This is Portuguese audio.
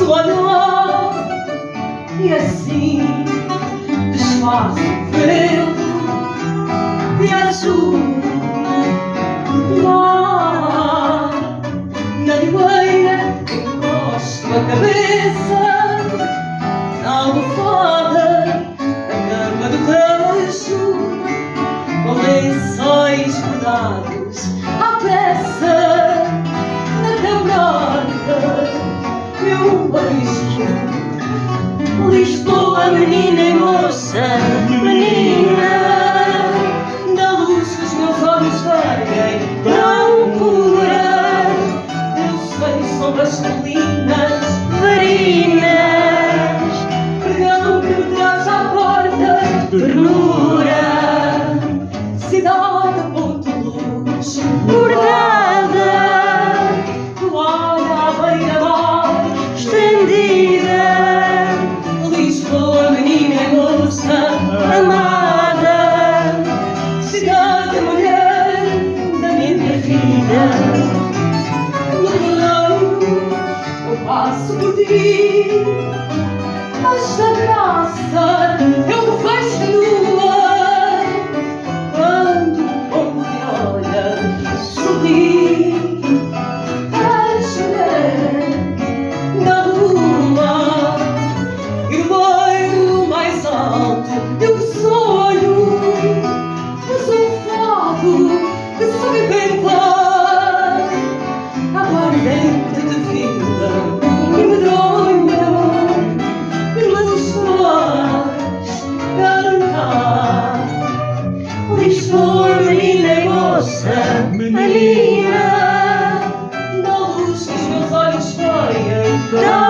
seu olhar, e assim desfaz o velo de azul. Lá na ribeira encosto a cabeça na almofada, a cama do trecho, com lençóis bordados à peça, na camarga meu beijo. Lisboa, menina e moça, menina da luz que os meus olhos veem, não pura. Eu sei sombras colinas, varinas, pregão que me traz à porta, ternura, cidade a ponto luz, bordada, toalha à beira-mar, estendida. Lisboa, menina e moça, amada, cidade, mulher da minha vida. Guerreiro, eu passo por ti, esta graça eu vejo nua. Quando o povo me olha, sorri, és mulher da lua. E o bairro mais alto eu sonho, mas um fado que só me venta, aguardente de vida e medronha, pelas flores cantar. Lisboa, menina e moça, menina, da luz que os meus olhos veem.